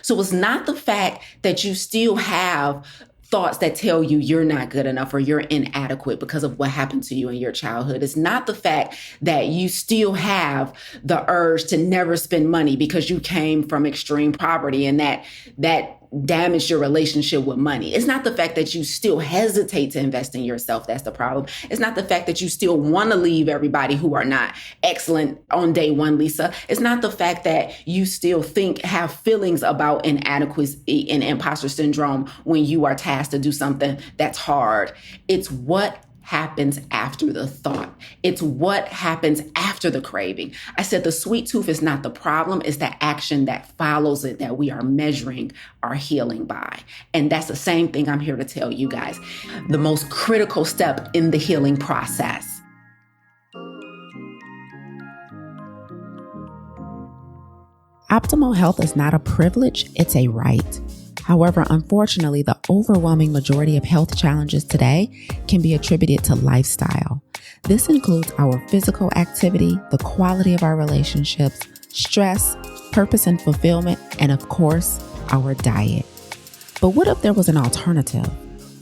So it's not the fact that you still have thoughts that tell you you're not good enough or you're inadequate because of what happened to you in your childhood. It's not the fact that you still have the urge to never spend money because you came from extreme poverty and that damaged your relationship with money. It's not the fact that you still hesitate to invest in yourself. That's the problem. It's not the fact that you still want to leave everybody who are not excellent on day one, Lisa. It's not the fact that you still have feelings about inadequacy and imposter syndrome when you are tasked to do something that's hard. It's what happens after the thought. It's what happens after the craving. I said the sweet tooth is not the problem. It's the action that follows it that we are measuring our healing by. And that's the same thing I'm here to tell you guys. The most critical step in the healing process. Optimal health is not a privilege, it's a right. However, unfortunately, the overwhelming majority of health challenges today can be attributed to lifestyle. This includes our physical activity, the quality of our relationships, stress, purpose and fulfillment, and of course, our diet. But what if there was an alternative?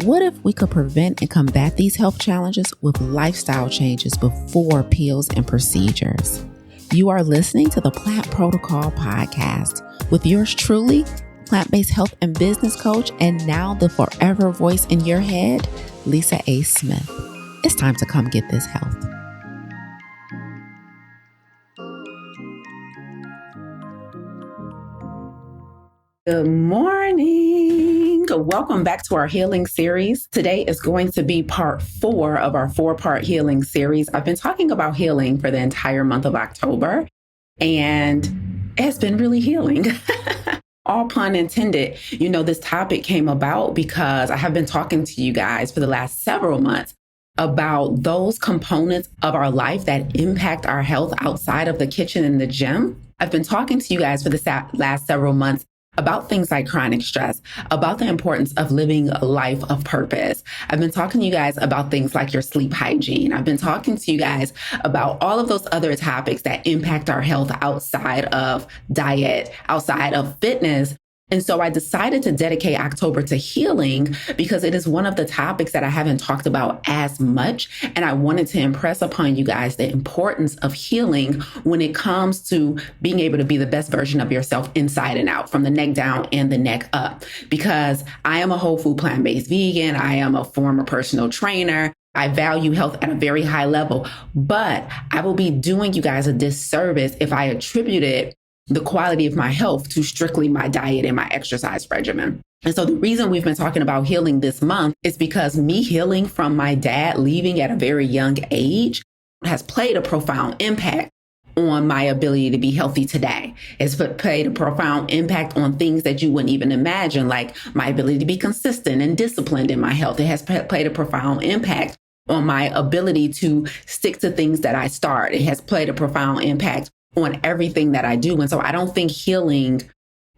What if we could prevent and combat these health challenges with lifestyle changes before pills and procedures? You are listening to the Plant Protocol podcast with yours truly, plant-based health and business coach, and now the forever voice in your head, Lisa A. Smith. It's time to come get this health. Good morning. Welcome back to our healing series. Today is going to be part 4 of our 4-part healing series. I've been talking about healing for the entire month of October, and it's been really healing. All pun intended. You know, this topic came about because I have been talking to you guys for the last several months about those components of our life that impact our health outside of the kitchen and the gym. I've been talking to you guys for the last several months about things like chronic stress, about the importance of living a life of purpose. I've been talking to you guys about things like your sleep hygiene. I've been talking to you guys about all of those other topics that impact our health outside of diet, outside of fitness. And so I decided to dedicate October to healing because it is one of the topics that I haven't talked about as much. And I wanted to impress upon you guys the importance of healing when it comes to being able to be the best version of yourself inside and out, from the neck down and the neck up. Because I am a whole food plant-based vegan. I am a former personal trainer. I value health at a very high level, but I will be doing you guys a disservice if I attributed the quality of my health to strictly my diet and my exercise regimen. And so the reason we've been talking about healing this month is because me healing from my dad leaving at a very young age has played a profound impact on my ability to be healthy today. It's played a profound impact on things that you wouldn't even imagine, like my ability to be consistent and disciplined in my health. It has played a profound impact on my ability to stick to things that I start. It has played a profound impact on everything that I do. And so I don't think healing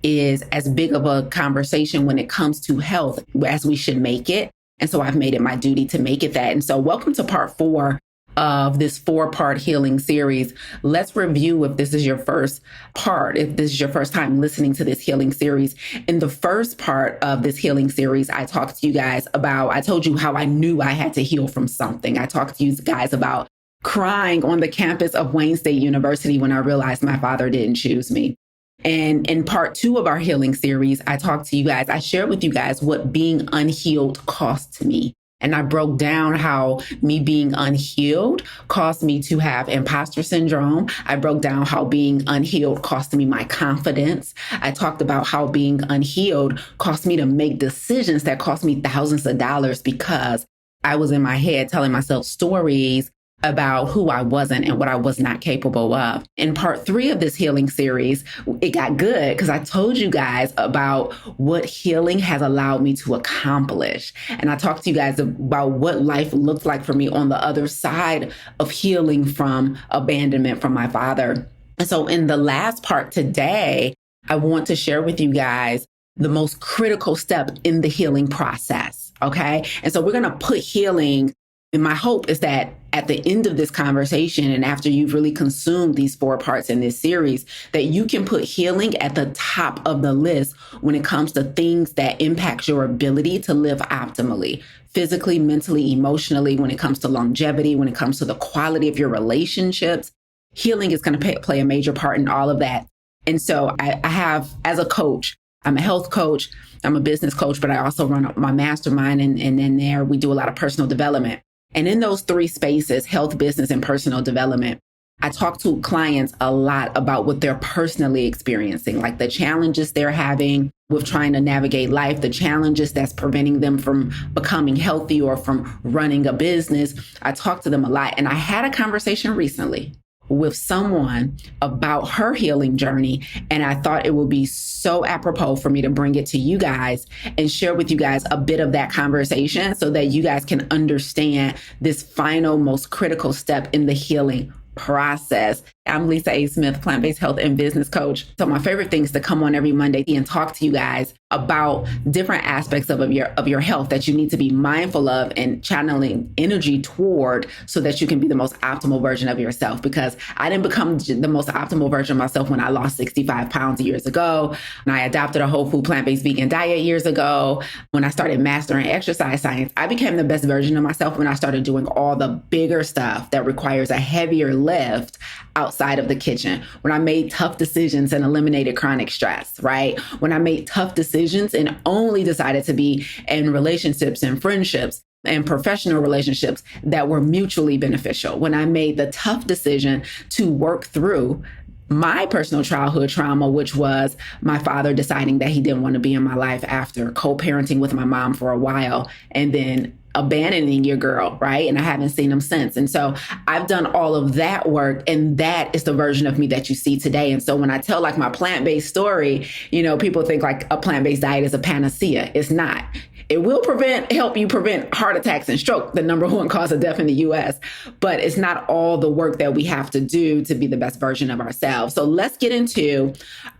is as big of a conversation when it comes to health as we should make it. And so I've made it my duty to make it that. And so welcome to part 4 of this 4-part healing series. Let's review if this is your first part, if this is your first time listening to this healing series. In the first part of this healing series, I talked to you guys about, I told you how I knew I had to heal from something. I talked to you guys about crying on the campus of Wayne State University when I realized my father didn't choose me. And in part 2 of our healing series, I talked to you guys, I shared with you guys what being unhealed cost me. And I broke down how me being unhealed caused me to have imposter syndrome. I broke down how being unhealed cost me my confidence. I talked about how being unhealed cost me to make decisions that cost me thousands of dollars because I was in my head telling myself stories about who I wasn't and what I was not capable of. In part 3 of this healing series, it got good because I told you guys about what healing has allowed me to accomplish. And I talked to you guys about what life looked like for me on the other side of healing from abandonment from my father. And so in the last part today, I want to share with you guys the most critical step in the healing process. Okay. And so we're going to put healing And my hope is that at the end of this conversation, and after you've really consumed these 4 parts in this series, that you can put healing at the top of the list when it comes to things that impact your ability to live optimally, physically, mentally, emotionally, when it comes to longevity, when it comes to the quality of your relationships. Healing is going to play a major part in all of that. And so I have, as a coach, I'm a health coach, I'm a business coach, but I also run my mastermind. And in there, we do a lot of personal development. And in those 3 spaces, health, business, and personal development, I talk to clients a lot about what they're personally experiencing, like the challenges they're having with trying to navigate life, the challenges that's preventing them from becoming healthy or from running a business. I talk to them a lot. And I had a conversation recently with someone about her healing journey. And I thought it would be so apropos for me to bring it to you guys and share with you guys a bit of that conversation so that you guys can understand this final, most critical step in the healing process. I'm Lisa A. Smith, plant-based health and business coach. So my favorite thing is to come on every Monday and talk to you guys about different aspects of your health that you need to be mindful of and channeling energy toward so that you can be the most optimal version of yourself. Because I didn't become the most optimal version of myself when I lost 65 pounds years ago. When I adopted a whole food plant-based vegan diet years ago. When I started mastering exercise science, I became the best version of myself when I started doing all the bigger stuff that requires a heavier lift outside of the kitchen. When I made tough decisions and eliminated chronic stress, right? When I made tough decisions and only decided to be in relationships and friendships and professional relationships that were mutually beneficial. When I made the tough decision to work through my personal childhood trauma, which was my father deciding that he didn't want to be in my life after co-parenting with my mom for a while and then abandoning your girl, right? And I haven't seen him since. And so I've done all of that work, and that is the version of me that you see today. And so when I tell like my plant-based story, people think like a plant-based diet is a panacea. It's not. It will help you prevent heart attacks and stroke, the number 1 cause of death in the US, but it's not all the work that we have to do to be the best version of ourselves. So let's get into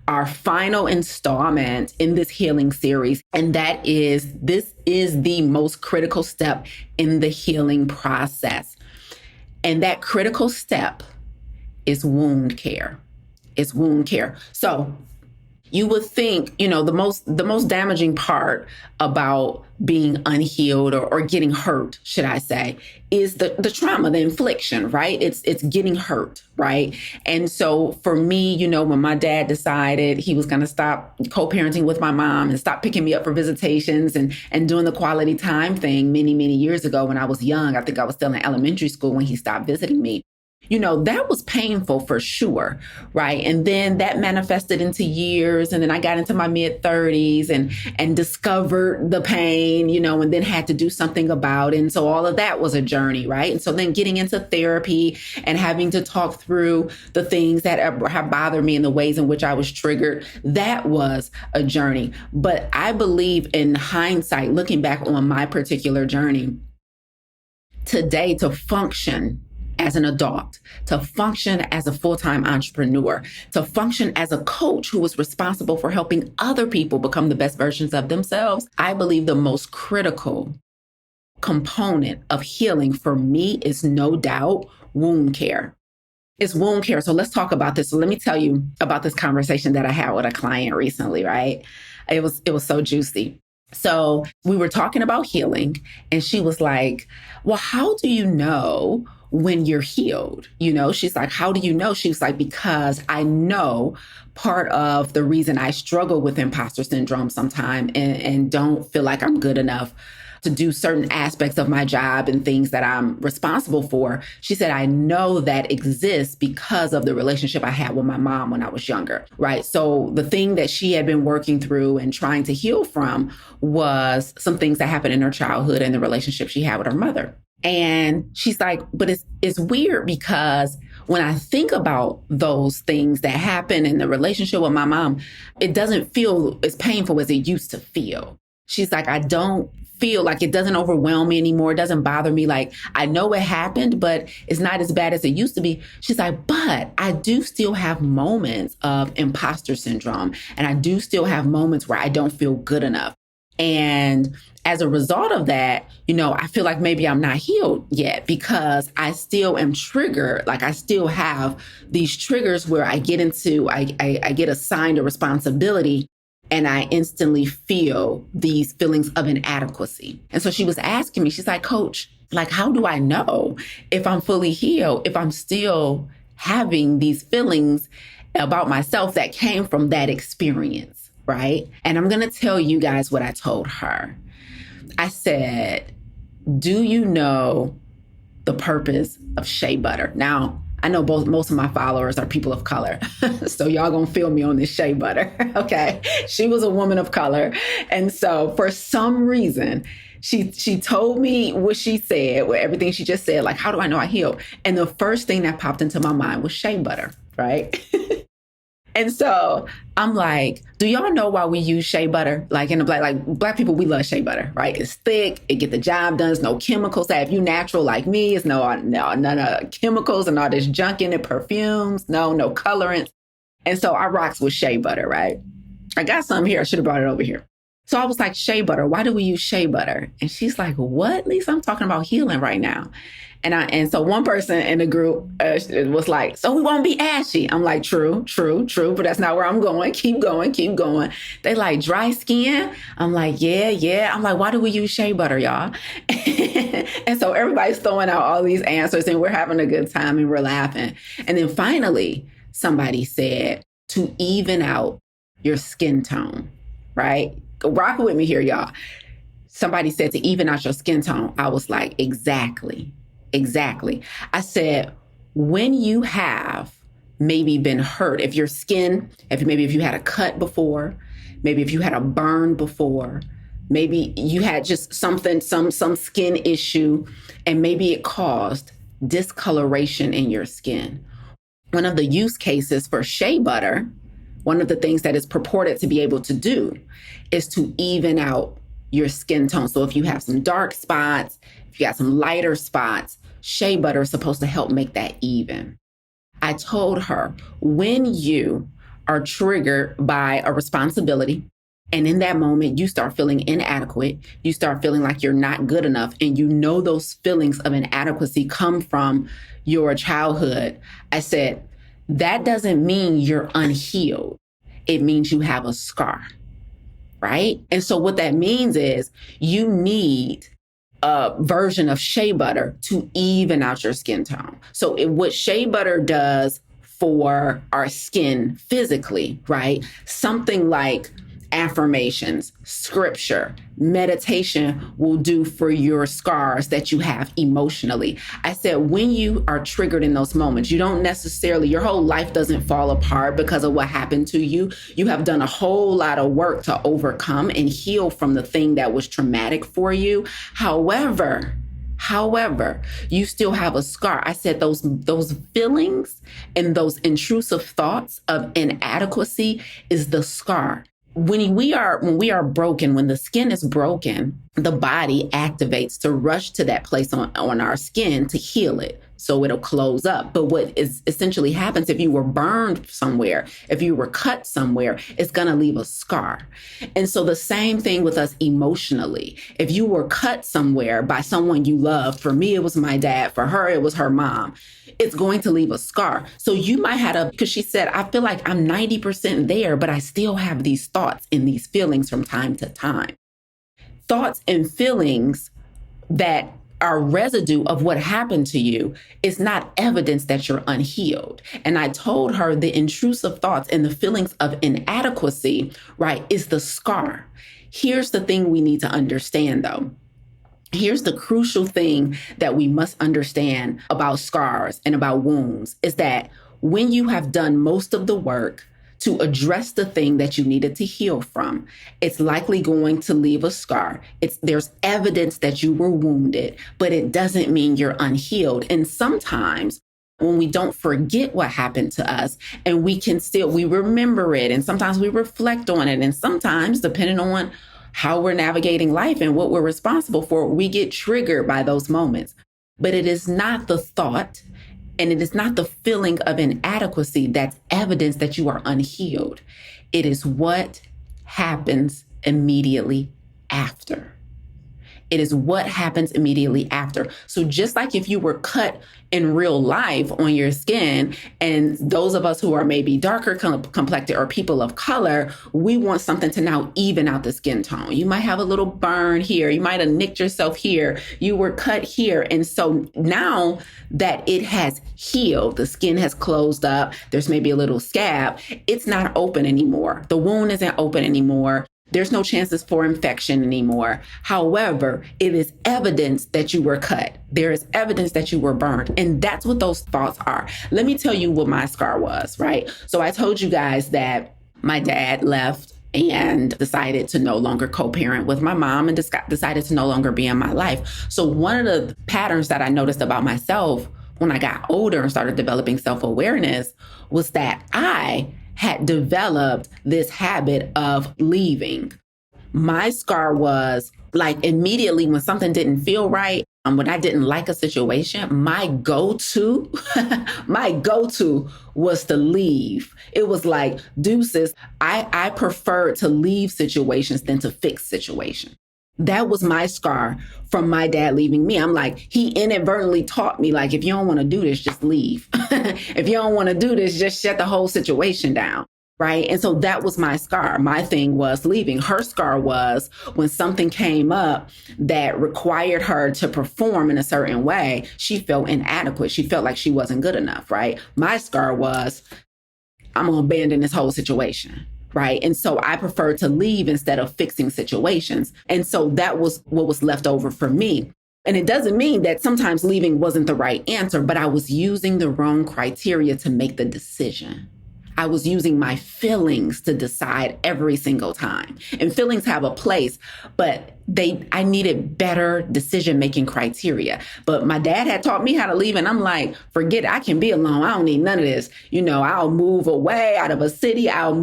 our final installment in this healing series. And this is the most critical step in the healing process. And that critical step is wound care. It's wound care. So you would think, the most damaging part about being unhealed or getting hurt, should I say, is the trauma, the infliction, right? It's getting hurt, right? And so for me, when my dad decided he was going to stop co-parenting with my mom and stop picking me up for visitations and doing the quality time thing many, many years ago when I was young, I think I was still in elementary school when he stopped visiting me. That was painful for sure, right? And then that manifested into years. And then I got into my mid-30s and discovered the pain, and then had to do something about it. And so all of that was a journey, right? And so then getting into therapy and having to talk through the things that have bothered me and the ways in which I was triggered, that was a journey. But I believe in hindsight, looking back on my particular journey, today to function as an adult, to function as a full-time entrepreneur, to function as a coach who was responsible for helping other people become the best versions of themselves, I believe the most critical component of healing for me is no doubt wound care. It's wound care. So let's talk about this. So let me tell you about this conversation that I had with a client recently, right? It was so juicy. So we were talking about healing and she was like, well, how do you know when you're healed? She's like, how do you know? She was like, because I know part of the reason I struggle with imposter syndrome sometimes and don't feel like I'm good enough to do certain aspects of my job and things that I'm responsible for. She said, I know that exists because of the relationship I had with my mom when I was younger, right? So the thing that she had been working through and trying to heal from was some things that happened in her childhood and the relationship she had with her mother. And she's like, but it's weird because when I think about those things that happen in the relationship with my mom, it doesn't feel as painful as it used to feel. She's like, I don't feel like it doesn't overwhelm me anymore. It doesn't bother me. Like, I know it happened, but it's not as bad as it used to be. She's like, but I do still have moments of imposter syndrome. And I do still have moments where I don't feel good enough. And as a result of that, I feel like maybe I'm not healed yet because I still am triggered. Like I still have these triggers where I get assigned a responsibility and I instantly feel these feelings of inadequacy. And so she was asking me, she's like, Coach, like, how do I know if I'm fully healed, if I'm still having these feelings about myself that came from that experience, right? And I'm going to tell you guys what I told her. I said, do you know the purpose of shea butter? Now, I know most of my followers are people of color. So y'all gonna feel me on this shea butter, okay? She was a woman of color. And so for some reason, she told me what she said, everything she just said, like, how do I know I healed? And the first thing that popped into my mind was shea butter, right? And so I'm like, do y'all know why we use shea butter? Like in the black people, we love shea butter, right? It's thick, it get the job done. There's no chemicals. If you natural like me, it's none of chemicals and all this junk in it, perfumes, no colorants. And so I rocks with shea butter, right? I got some here. I should have brought it over here. So I was like, shea butter, why do we use shea butter? And she's like, what, Lisa? I'm talking about healing right now. And so one person in the group was like, so we won't be ashy. I'm like, true, but that's not where I'm going. Keep going. They like dry skin. I'm like, yeah. I'm like, why do we use shea butter, y'all? And so everybody's throwing out all these answers and we're having a good time and we're laughing. And then finally, somebody said to even out your skin tone, right? Rock with me here, y'all. Somebody said to even out your skin tone. I was like, exactly. I said, when you have maybe been hurt, if your skin, if you had a cut before, maybe if you had a burn before, maybe you had just something, some skin issue, and maybe it caused discoloration in your skin. One of the use cases for shea butter, one of the things that is purported to be able to do is to even out your skin tone. So if you have some dark spots, if you got some lighter spots, shea butter is supposed to help make that even. I told her, when you are triggered by a responsibility, and in that moment, you start feeling inadequate, you start feeling like you're not good enough, and you know those feelings of inadequacy come from your childhood. I said, that doesn't mean you're unhealed. It means you have a scar, right? And so what that means is you need a version of shea butter to even out your skin tone. So what shea butter does for our skin physically, right? Something like affirmations, scripture, meditation will do for your scars that you have emotionally. I said, when you are triggered in those moments, you don't necessarily, your whole life doesn't fall apart because of what happened to you. You have done a whole lot of work to overcome and heal from the thing that was traumatic for you. However, you still have a scar. I said those feelings and those intrusive thoughts of inadequacy is the scar. When we are broken, when the skin is broken, the body activates to rush to that place on our skin to heal it. So it'll close up. But what is essentially happens if you were burned somewhere, if you were cut somewhere, it's going to leave a scar. And so the same thing with us emotionally. If you were cut somewhere by someone you love, for me, it was my dad. For her, it was her mom. It's going to leave a scar. So you might have because she said, I feel like I'm 90% there, but I still have these thoughts and these feelings from time to time. Thoughts and feelings that are residue of what happened to you is not evidence that you're unhealed. And I told her the intrusive thoughts and the feelings of inadequacy, right, is the scar. Here's the thing we need to understand, though. Here's the crucial thing that we must understand about scars and about wounds is that when you have done most of the work to address the thing that you needed to heal from, it's likely going to leave a scar. There's evidence that you were wounded, but it doesn't mean you're unhealed. And sometimes when we don't forget what happened to us and we remember it, and sometimes we reflect on it, and sometimes depending on how we're navigating life and what we're responsible for, we get triggered by those moments. But it is not the thought and it is not the feeling of inadequacy that's evidence that you are unhealed. It is what happens immediately after. It is what happens immediately after. So just like if you were cut in real life on your skin, and those of us who are maybe darker complected or people of color, we want something to now even out the skin tone. You might have a little burn here. You might have nicked yourself here. You were cut here. And so now that it has healed, the skin has closed up, there's maybe a little scab, it's not open anymore. The wound isn't open anymore. There's no chances for infection anymore. However, it is evidence that you were cut. There is evidence that you were burned. And that's what those thoughts are. Let me tell you what my scar was, right? So I told you guys that my dad left and decided to no longer co-parent with my mom and decided to no longer be in my life. So one of the patterns that I noticed about myself when I got older and started developing self-awareness was that I had developed this habit of leaving. My scar was like immediately when something didn't feel right, when I didn't like a situation, my go-to was to leave. It was like, deuces, I preferred to leave situations than to fix situations. That was my scar from my dad leaving me. I'm like, he inadvertently taught me, like, if you don't want to do this, just leave. If you don't want to do this, just shut the whole situation down. Right. And so that was my scar. My thing was leaving. Her scar was when something came up that required her to perform in a certain way, she felt inadequate. She felt like she wasn't good enough. Right. My scar was, I'm going to abandon this whole situation. Right. And so I preferred to leave instead of fixing situations. And so that was what was left over for me. And it doesn't mean that sometimes leaving wasn't the right answer, but I was using the wrong criteria to make the decision. I was using my feelings to decide every single time. And feelings have a place, but I needed better decision-making criteria. But my dad had taught me how to leave, and I'm like, forget it. I can be alone. I don't need none of this. You know, I'll move away out of a city. I'll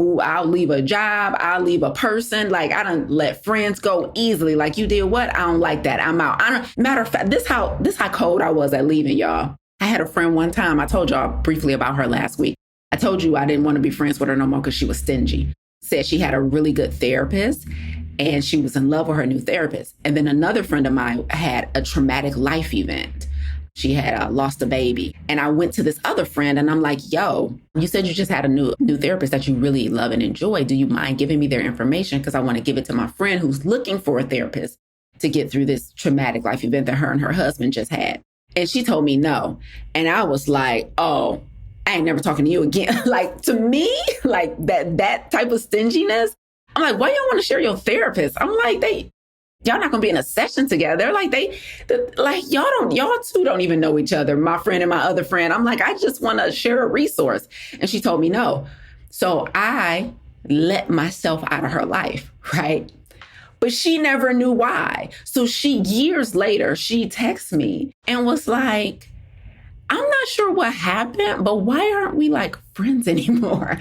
leave a job. I'll leave a person. Like, I don't let friends go easily. Like, you did what? I don't like that. I'm out. Matter of fact, this how cold I was at leaving, y'all. I had a friend one time. I told y'all briefly about her last week. I told you I didn't want to be friends with her no more because she was stingy. Said she had a really good therapist and she was in love with her new therapist. And then another friend of mine had a traumatic life event. She had lost a baby. And I went to this other friend and I'm like, yo, you said you just had a new therapist that you really love and enjoy. Do you mind giving me their information? Because I want to give it to my friend who's looking for a therapist to get through this traumatic life event that her and her husband just had. And she told me no. And I was like, oh, I ain't never talking to you again. Like, to me, like that type of stinginess, I'm like, why y'all want to share your therapist? I'm like, y'all not gonna be in a session together. Like y'all two don't even know each other. My friend and my other friend. I'm like, I just want to share a resource. And she told me no. So I let myself out of her life, right? But she never knew why. So years later, she texted me and was like, I'm not sure what happened, but why aren't we like friends anymore?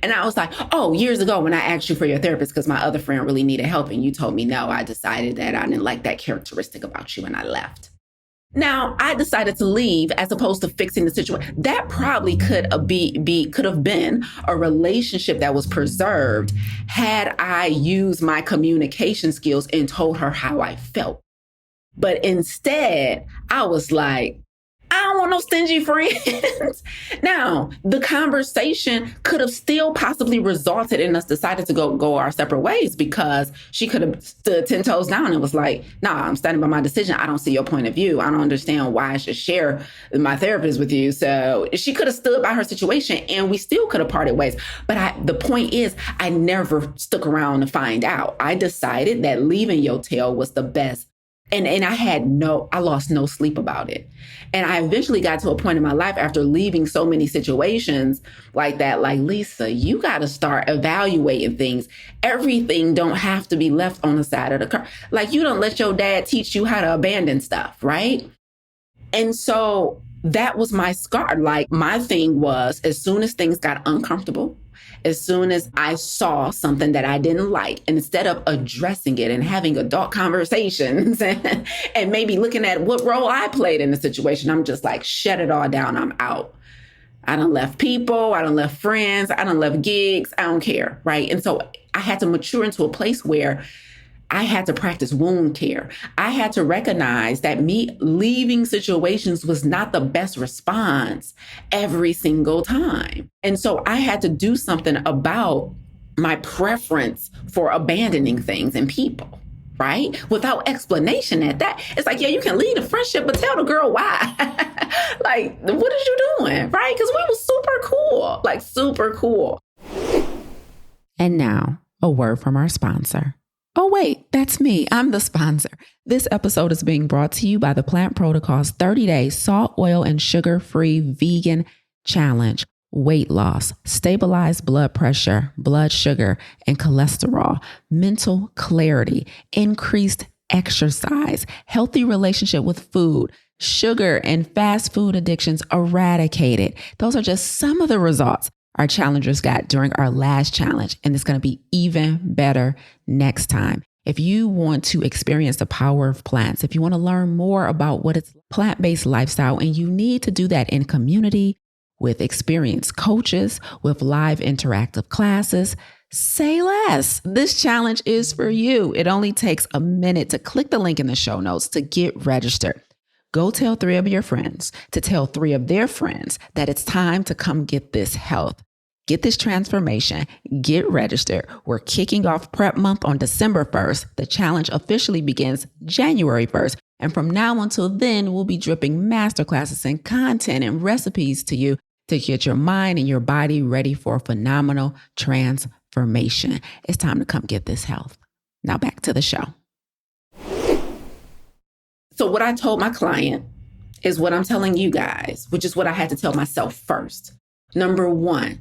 And I was like, oh, years ago when I asked you for your therapist because my other friend really needed help and you told me no, I decided that I didn't like that characteristic about you and I left. Now, I decided to leave as opposed to fixing the situation. That probably could have been a relationship that was preserved had I used my communication skills and told her how I felt. But instead, I was like, I don't want no stingy friends. Now, the conversation could have still possibly resulted in us deciding to go our separate ways because she could have stood 10 toes down and was like, nah, I'm standing by my decision. I don't see your point of view. I don't understand why I should share my therapist with you. So she could have stood by her situation and we still could have parted ways. But the point is, I never stuck around to find out. I decided that leaving your tail was the best. And I lost no sleep about it. And I eventually got to a point in my life after leaving so many situations like that, like, Lisa, you got to start evaluating things. Everything don't have to be left on the side of the car. Like, you don't let your dad teach you how to abandon stuff, right? And so that was my scar. Like, my thing was, as soon as things got uncomfortable, as soon as I saw something that I didn't like, and instead of addressing it and having adult conversations and maybe looking at what role I played in the situation, I'm just like, shut it all down. I'm out. I done left people. I done left friends. I done left gigs. I don't care. Right. And so I had to mature into a place where I had to practice wound care. I had to recognize that me leaving situations was not the best response every single time. And so I had to do something about my preference for abandoning things and people, right? Without explanation at that. It's like, yeah, you can lead a friendship, but tell the girl why. Like, what is you doing, right? Because we were super cool, like super cool. And now, a word from our sponsor. Oh, wait, that's me. I'm the sponsor. This episode is being brought to you by the Plant Protocol's 30-day salt, oil, and sugar-free vegan challenge. Weight loss, stabilized blood pressure, blood sugar, and cholesterol, mental clarity, increased exercise, healthy relationship with food, sugar and fast food addictions eradicated. Those are just some of the results our challengers got during our last challenge, and it's going to be even better next time. If you want to experience the power of plants, if you want to learn more about what is plant-based lifestyle, and you need to do that in community with experienced coaches, with live interactive classes, say less. This challenge is for you. It only takes a minute to click the link in the show notes to get registered. Go tell 3 of your friends to tell 3 of their friends that it's time to come get this health. Get this transformation. Get registered. We're kicking off prep month on December 1st. The challenge officially begins January 1st. And from now until then, we'll be dripping masterclasses and content and recipes to you to get your mind and your body ready for a phenomenal transformation. It's time to come get this health. Now back to the show. So what I told my client is what I'm telling you guys, which is what I had to tell myself first. Number 1,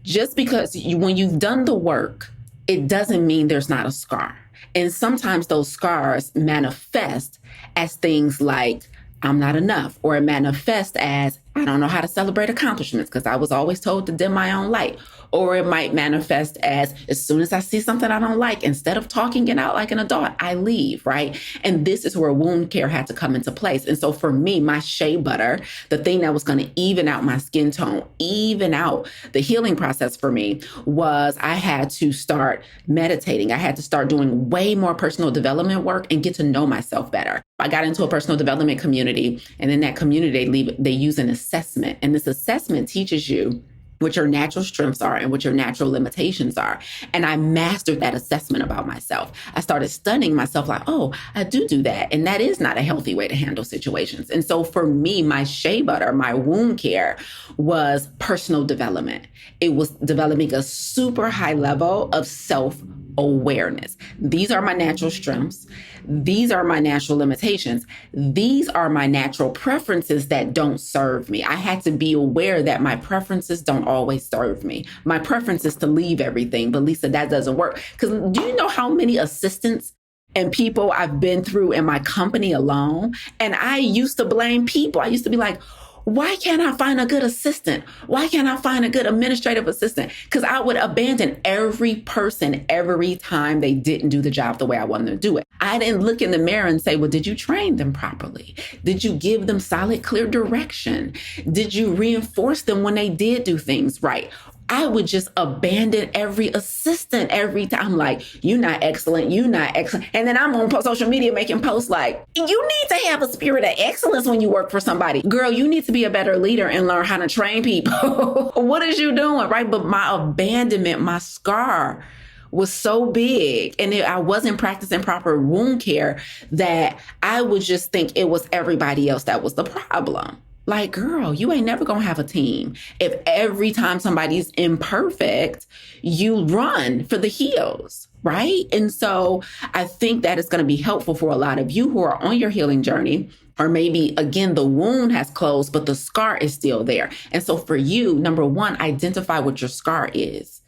just because when you've done the work, it doesn't mean there's not a scar. And sometimes those scars manifest as things like, I'm not enough, or it manifests as, I don't know how to celebrate accomplishments because I was always told to dim my own light. Or it might manifest as soon as I see something I don't like, instead of talking it out like an adult, I leave, right? And this is where wound care had to come into place. And so for me, my shea butter, the thing that was going to even out my skin tone, even out the healing process for me, was I had to start meditating. I had to start doing way more personal development work and get to know myself better. I got into a personal development community, and in that community, they use an assessment. And this assessment teaches you what your natural strengths are and what your natural limitations are. And I mastered that assessment about myself. I started studying myself like, oh, I do that. And that is not a healthy way to handle situations. And so for me, my shea butter, my wound care was personal development. It was developing a super high level of self-awareness. These are my natural strengths. These are my natural limitations. These are my natural preferences that don't serve me. I had to be aware that my preferences don't always serve me. My preference is to leave everything, but Lisa, that doesn't work. Because do you know how many assistants and people I've been through in my company alone? And I used to blame people. I used to be like, why can't I find a good assistant? Why can't I find a good administrative assistant? Because I would abandon every person every time they didn't do the job the way I wanted them to do it. I didn't look in the mirror and say, well, did you train them properly? Did you give them solid, clear direction? Did you reinforce them when they did do things right? I would just abandon every assistant every time. Like, you're not excellent. You're not excellent. And then I'm on social media making posts like, you need to have a spirit of excellence when you work for somebody. Girl, you need to be a better leader and learn how to train people. What is you doing, right? But my abandonment, my scar was so big, and I wasn't practicing proper wound care, that I would just think it was everybody else that was the problem. Like, girl, you ain't never gonna have a team if every time somebody's imperfect, you run for the heels, right? And so I think that is gonna be helpful for a lot of you who are on your healing journey, or maybe, again, the wound has closed, but the scar is still there. And so for you, number 1, identify what your scar is.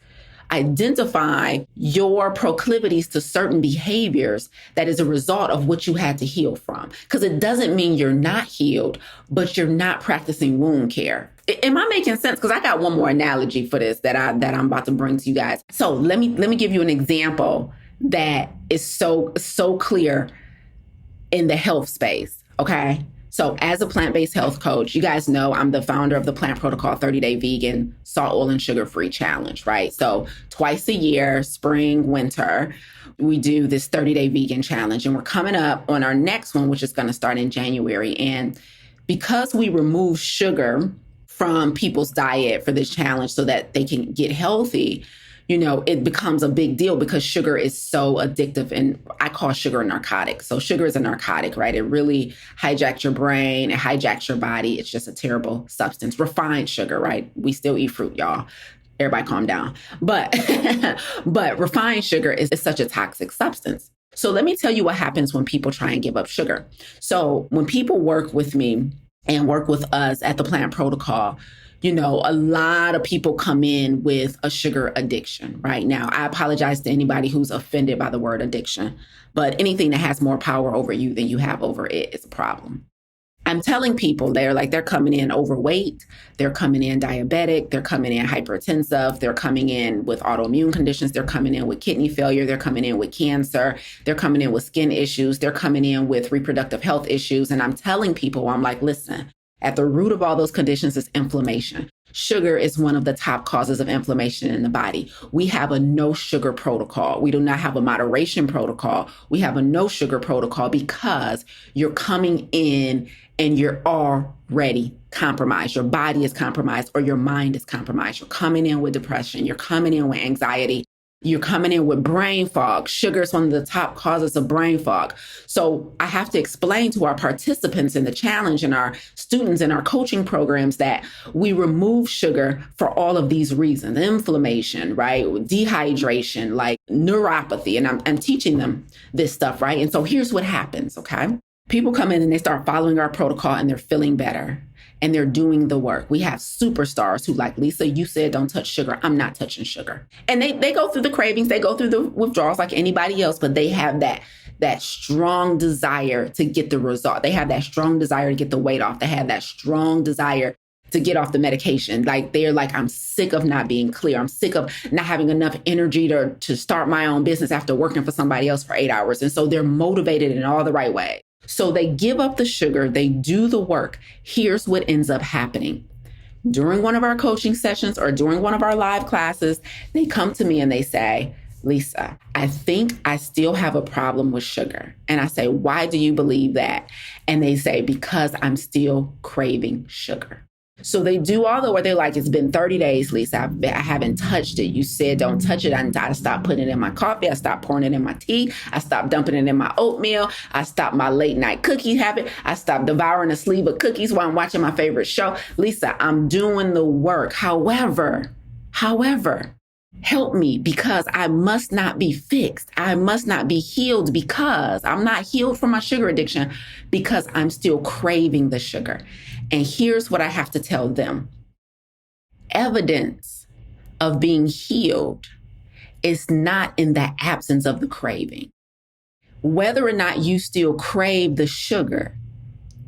Identify your proclivities to certain behaviors that is a result of what you had to heal from. Because it doesn't mean you're not healed, but you're not practicing wound care. Am I making sense? Because I got one more analogy for this that I'm about to bring to you guys. So let me give you an example that is so clear in the health space. Okay. So as a plant-based health coach, you guys know I'm the founder of the Plant Protocol 30-Day Vegan Salt, Oil, and Sugar-Free Challenge, right? So twice a year, spring, winter, we do this 30-Day Vegan Challenge. And we're coming up on our next one, which is going to start in January. And because we remove sugar from people's diet for this challenge so that they can get healthy, it becomes a big deal because sugar is so addictive, and I call sugar a narcotic. So sugar is a narcotic, right? It really hijacks your brain, it hijacks your body. It's just a terrible substance. Refined sugar, right? We still eat fruit, y'all. Everybody calm down. But refined sugar is such a toxic substance. So let me tell you what happens when people try and give up sugar. So when people work with me and work with us at the Plant Protocol, a lot of people come in with a sugar addiction right now. I apologize to anybody who's offended by the word addiction, but anything that has more power over you than you have over it is a problem. I'm telling people they're coming in overweight, they're coming in diabetic, they're coming in hypertensive, they're coming in with autoimmune conditions, they're coming in with kidney failure, they're coming in with cancer, they're coming in with skin issues, they're coming in with reproductive health issues. And I'm telling people, I'm like, listen, at the root of all those conditions is inflammation. Sugar is one of the top causes of inflammation in the body. We have a no sugar protocol. We do not have a moderation protocol. We have a no sugar protocol because you're coming in and you're already compromised. Your body is compromised or your mind is compromised. You're coming in with depression. You're coming in with anxiety. You're coming in with brain fog. Sugar is one of the top causes of brain fog. So I have to explain to our participants in the challenge and our students in our coaching programs that we remove sugar for all of these reasons: inflammation, right? Dehydration, like neuropathy. And I'm teaching them this stuff, right? And so here's what happens, okay? People come in and they start following our protocol and they're feeling better and they're doing the work. We have superstars who like, Lisa, you said don't touch sugar. I'm not touching sugar. And they go through the cravings, they go through the withdrawals like anybody else, but they have that strong desire to get the result. They have that strong desire to get the weight off. They have that strong desire to get off the medication. Like they're like, I'm sick of not being clear. I'm sick of not having enough energy to start my own business after working for somebody else for 8 hours. And so they're motivated in all the right ways. So they give up the sugar, they do the work. Here's what ends up happening. During one of our coaching sessions or during one of our live classes, they come to me and they say, Lisa, I think I still have a problem with sugar. And I say, why do you believe that? And they say, because I'm still craving sugar. So they do all the work. They're like, it's been 30 days, Lisa. I haven't touched it. You said don't touch it. I stopped putting it in my coffee. I stopped pouring it in my tea. I stopped dumping it in my oatmeal. I stopped my late night cookie habit. I stopped devouring a sleeve of cookies while I'm watching my favorite show. Lisa, I'm doing the work. However, help me because I must not be fixed. I must not be healed because I'm not healed from my sugar addiction because I'm still craving the sugar. And here's what I have to tell them. Evidence of being healed is not in the absence of the craving. Whether or not you still crave the sugar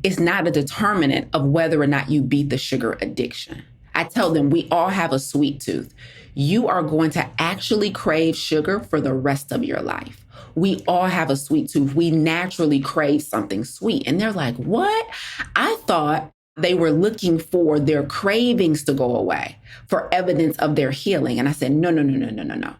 is not a determinant of whether or not you beat the sugar addiction. I tell them we all have a sweet tooth. You are going to actually crave sugar for the rest of your life. We all have a sweet tooth. We naturally crave something sweet. And they're like, what? I thought they were looking for their cravings to go away, for evidence of their healing. And I said, no.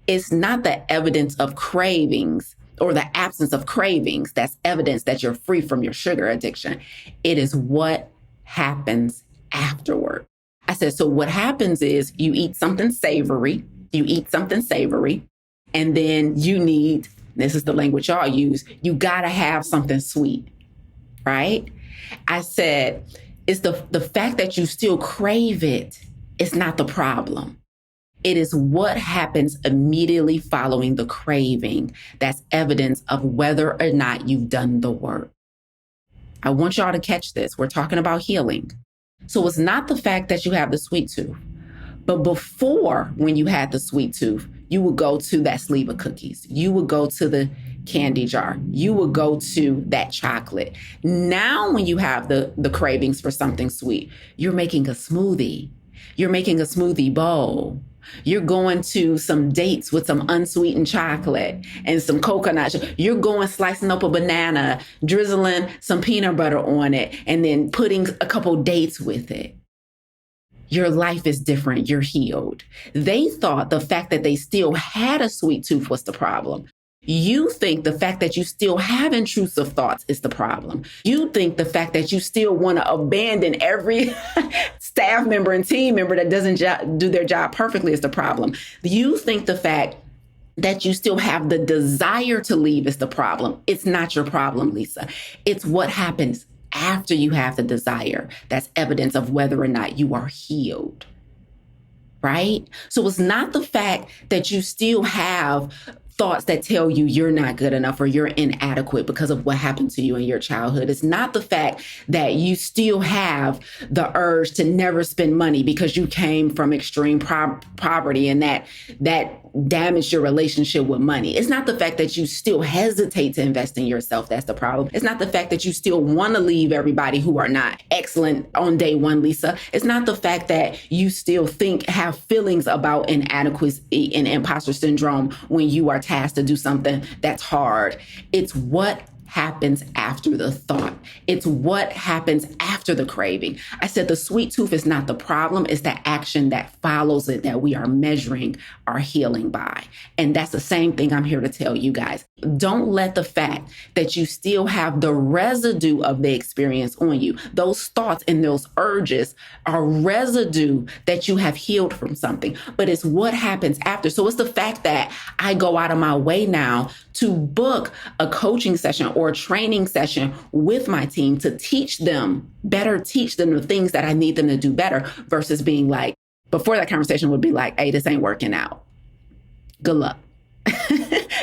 It's not the evidence of cravings or the absence of cravings that's evidence that you're free from your sugar addiction. It is what happens afterward. I said, so what happens is you eat something savory, and then you need, this is the language y'all use, you gotta have something sweet, right? I said, it's the fact that you still crave it is not the problem. It is what happens immediately following the craving that's evidence of whether or not you've done the work. I want y'all to catch this. We're talking about healing. So it's not the fact that you have the sweet tooth, but before, when you had the sweet tooth, you would go to that sleeve of cookies. You would go to the candy jar. You would go to that chocolate. Now, when you have the cravings for something sweet, you're making a smoothie. You're making a smoothie bowl. You're going to some dates with some unsweetened chocolate and some coconut. You're going slicing up a banana, drizzling some peanut butter on it, and then putting a couple dates with it. Your life is different. You're healed. They thought the fact that they still had a sweet tooth was the problem. You think the fact that you still have intrusive thoughts is the problem. You think the fact that you still want to abandon every staff member and team member that doesn't do their job perfectly is the problem. You think the fact that you still have the desire to leave is the problem. It's not your problem, Lisa. It's what happens after you have the desire that's evidence of whether or not you are healed. Right? So it's not the fact that you still have thoughts that tell you you're not good enough or you're inadequate because of what happened to you in your childhood. It's not the fact that you still have the urge to never spend money because you came from extreme poverty and that damaged your relationship with money. It's not the fact that you still hesitate to invest in yourself. That's the problem. It's not the fact that you still want to leave everybody who are not excellent on day one, Lisa. It's not the fact that you still have feelings about inadequacy and imposter syndrome when you are tasked to do something that's hard. It's what happens after the thought. It's what happens after the craving. I said the sweet tooth is not the problem. It's the action that follows it that we are measuring our healing by. And that's the same thing I'm here to tell you guys. Don't let the fact that you still have the residue of the experience on you. Those thoughts and those urges are residue that you have healed from something, but it's what happens after. So it's the fact that I go out of my way now to book a coaching session or a training session with my team to teach them the things that I need them to do better versus being like, before that conversation would be like, hey, this ain't working out. Good luck.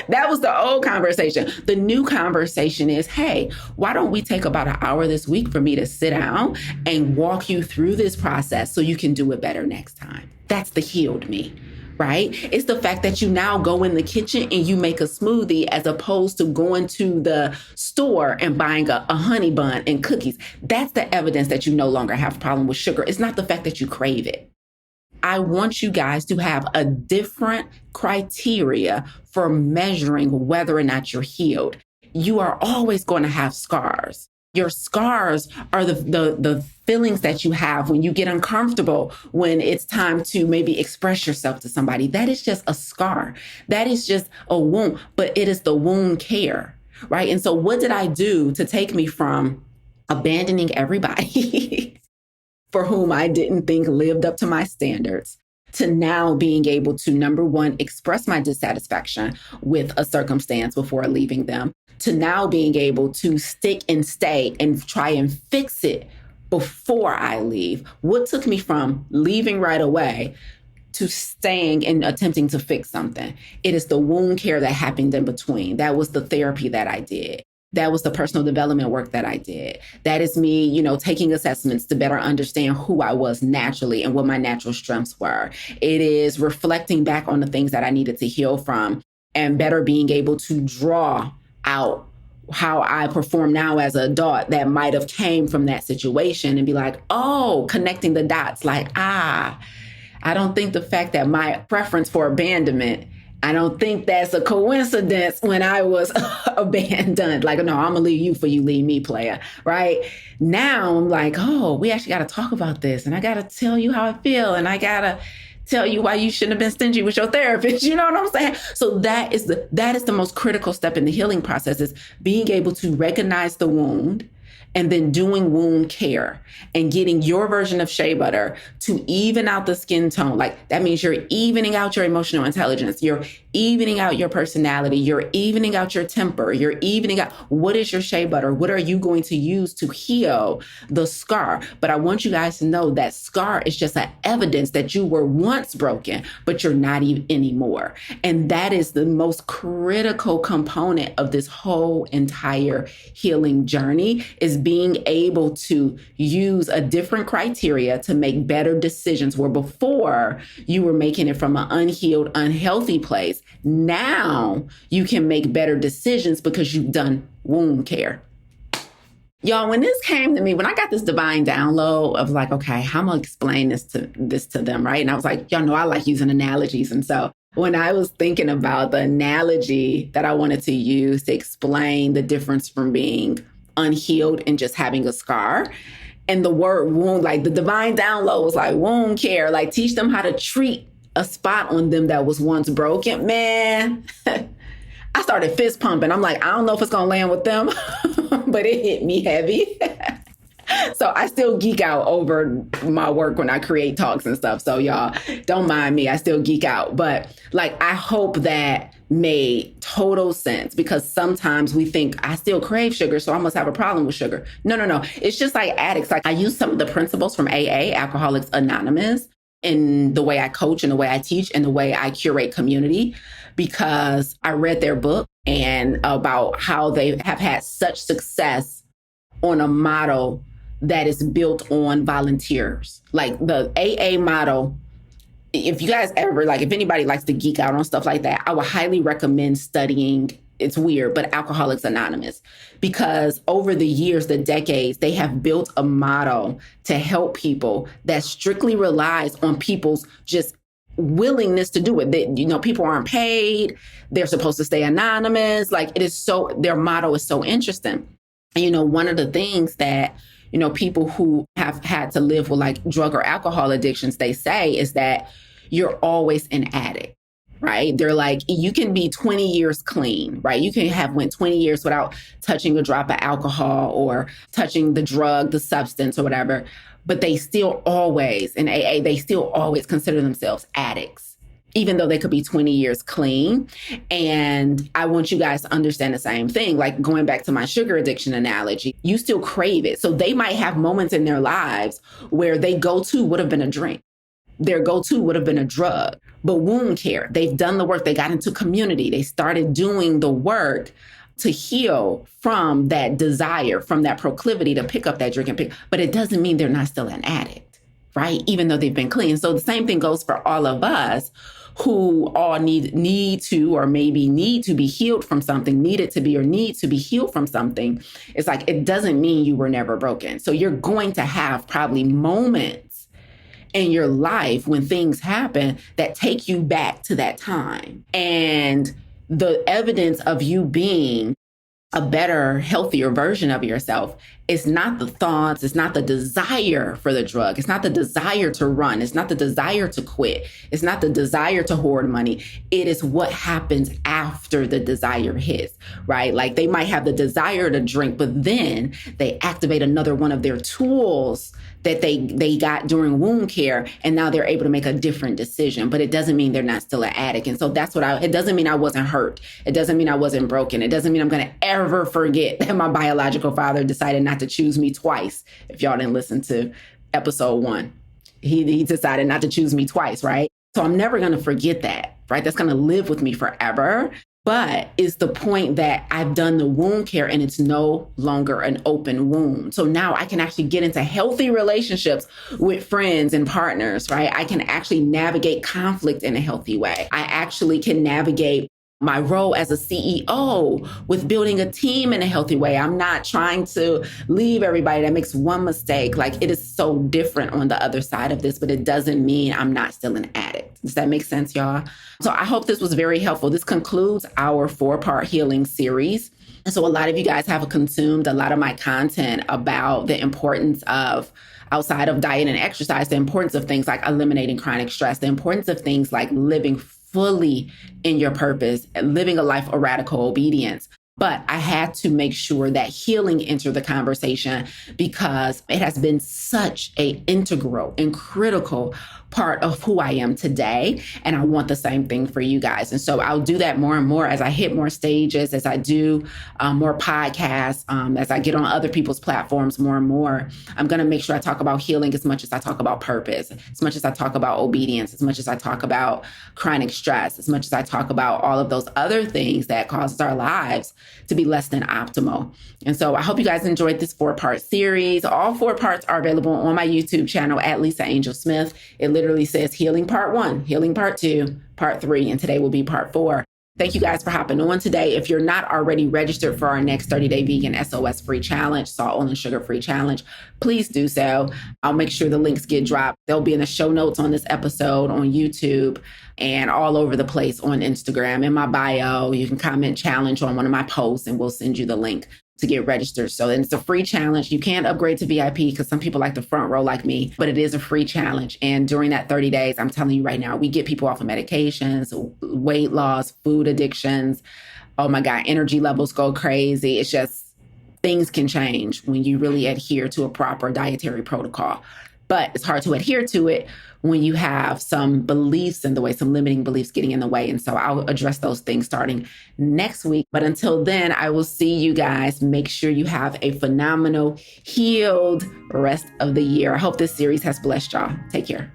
That was the old conversation. The new conversation is, hey, why don't we take about an hour this week for me to sit down and walk you through this process so you can do it better next time? That's the healed me. Right? It's the fact that you now go in the kitchen and you make a smoothie as opposed to going to the store and buying a honey bun and cookies. That's the evidence that you no longer have a problem with sugar. It's not the fact that you crave it. I want you guys to have a different criteria for measuring whether or not you're healed. You are always going to have scars. Your scars are the feelings that you have when you get uncomfortable, when it's time to maybe express yourself to somebody. That is just a scar. That is just a wound, but it is the wound care, right? And so what did I do to take me from abandoning everybody for whom I didn't think lived up to my standards to now being able to, number one, express my dissatisfaction with a circumstance before leaving them, to now being able to stick and stay and try and fix it before I leave? What took me from leaving right away to staying and attempting to fix something? It is the wound care that happened in between. That was the therapy that I did. That was the personal development work that I did. That is me, taking assessments to better understand who I was naturally and what my natural strengths were. It is reflecting back on the things that I needed to heal from and better being able to draw out how I perform now as an adult that might have came from that situation and be like, oh, connecting the dots, like, I don't think the fact that my preference for abandonment, I don't think that's a coincidence when I was abandoned. Like, no, I'm gonna leave you for you leave me, player, right? Now I'm like, oh, we actually got to talk about this and I got to tell you how I feel and I got to tell you why you shouldn't have been stingy with your therapist. You know what I'm saying? So that is the most critical step in the healing process, is being able to recognize the wound and then doing wound care and getting your version of shea butter to even out the skin tone. Like, that means you're evening out your emotional intelligence. You're evening out your personality. You're evening out your temper. You're evening out, what is your shea butter? What are you going to use to heal the scar? But I want you guys to know that scar is just an evidence that you were once broken, but you're not even anymore. And that is the most critical component of this whole entire healing journey, is being able to use a different criteria to make better decisions, where before you were making it from an unhealed, unhealthy place. Now you can make better decisions because you've done wound care. Y'all, when this came to me, when I got this divine download of like, okay, how am I gonna explain this to them, right? And I was like, y'all know I like using analogies. And so when I was thinking about the analogy that I wanted to use to explain the difference from being unhealed and just having a scar, and the word wound, like the divine download was like wound care, like teach them how to treat a spot on them that was once broken, man. I started fist pumping. I'm like, I don't know if it's going to land with them, but it hit me heavy. So I still geek out over my work when I create talks and stuff. So y'all don't mind me. I still geek out. But like, I hope that made total sense, because sometimes we think I still crave sugar, so I must have a problem with sugar. No. It's just like addicts. Like I use some of the principles from AA, Alcoholics Anonymous, in the way I coach and the way I teach and the way I curate community, because I read their book and about how they have had such success on a model that is built on volunteers. Like the AA model, if you guys ever, like if anybody likes to geek out on stuff like that, I would highly recommend studying, it's weird, but Alcoholics Anonymous, because over the years, the decades, they have built a model to help people that strictly relies on people's just willingness to do it. That, people aren't paid. They're supposed to stay anonymous. Like it is so, their motto is so interesting. And, one of the things that, people who have had to live with like drug or alcohol addictions, they say is that you're always an addict, right? They're like, you can be 20 years clean, right? You can have went 20 years without touching a drop of alcohol or touching the drug, the substance or whatever. But they still always, in AA, they still always consider themselves addicts, even though they could be 20 years clean. And I want you guys to understand the same thing. Like going back to my sugar addiction analogy, you still crave it. So they might have moments in their lives where they go-to would have been a drink. Their go-to would have been a drug. But wound care, they've done the work. They got into community. They started doing the work to heal from that desire, from that proclivity to pick up that drink and pick. But it doesn't mean they're not still an addict, right? Even though they've been clean. So the same thing goes for all of us who all need to, or maybe need to be healed from something, needed to be, or need to be healed from something. It's like, it doesn't mean you were never broken. So you're going to have probably moments in your life when things happen that take you back to that time. And the evidence of you being a better, healthier version of yourself is not the thoughts, it's not the desire for the drug, it's not the desire to run, it's not the desire to quit, it's not the desire to hoard money. It is what happens after the desire hits, right? Like they might have the desire to drink, but then they activate another one of their tools that they got during wound care, and now they're able to make a different decision. But it doesn't mean they're not still an addict. And so that's it doesn't mean I wasn't hurt. It doesn't mean I wasn't broken. It doesn't mean I'm going to ever forget that my biological father decided not to choose me twice. If y'all didn't listen to episode 1, he decided not to choose me twice, right? So I'm never going to forget that, right? That's going to live with me forever. But it's the point that I've done the wound care and it's no longer an open wound. So now I can actually get into healthy relationships with friends and partners, right? I can actually navigate conflict in a healthy way. I actually can navigate my role as a CEO with building a team in a healthy way. I'm not trying to leave everybody that makes one mistake. Like it is so different on the other side of this, but it doesn't mean I'm not still an addict. Does that make sense, y'all? So I hope this was very helpful. This concludes our 4-part healing series. And so a lot of you guys have consumed a lot of my content about the importance of, outside of diet and exercise, the importance of things like eliminating chronic stress, the importance of things like living fully in your purpose, living a life of radical obedience. But I had to make sure that healing entered the conversation because it has been such an integral and critical part of who I am today. And I want the same thing for you guys. And so I'll do that more and more as I hit more stages, as I do more podcasts, as I get on other people's platforms more and more. I'm going to make sure I talk about healing as much as I talk about purpose, as much as I talk about obedience, as much as I talk about chronic stress, as much as I talk about all of those other things that causes our lives to be less than optimal. And so I hope you guys enjoyed this 4-part series. All 4 parts are available on my YouTube channel at Lisa Angel Smith. It literally says healing part 1, healing part 2, part 3, and today will be part 4. Thank you guys for hopping on today. If you're not already registered for our next 30-day vegan SOS free challenge, salt, oil, and sugar free challenge, please do so. I'll make sure the links get dropped. They'll be in the show notes on this episode on YouTube and all over the place on Instagram. In my bio, you can comment challenge on one of my posts and we'll send you the link to get registered. So it's a free challenge. You can't upgrade to VIP because some people like the front row like me, but it is a free challenge. And during that 30 days, I'm telling you right now, we get people off of medications, weight loss, food addictions. Oh my God, energy levels go crazy. It's just things can change when you really adhere to a proper dietary protocol. But it's hard to adhere to it when you have some beliefs in the way, some limiting beliefs getting in the way. And so I'll address those things starting next week. But until then, I will see you guys. Make sure you have a phenomenal, healed rest of the year. I hope this series has blessed y'all. Take care.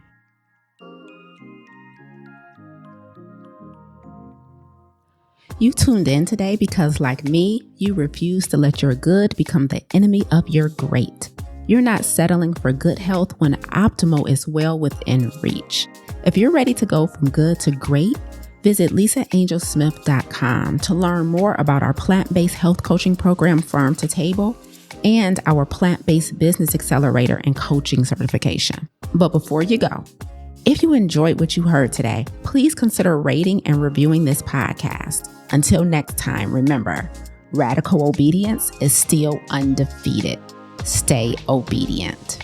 You tuned in today because, like me, you refuse to let your good become the enemy of your great. You're not settling for good health when optimal is well within reach. If you're ready to go from good to great, visit lisaangelsmith.com to learn more about our plant-based health coaching program, Farm to Table, and our plant-based business accelerator and coaching certification. But before you go, if you enjoyed what you heard today, please consider rating and reviewing this podcast. Until next time, remember, radical obedience is still undefeated. Stay obedient.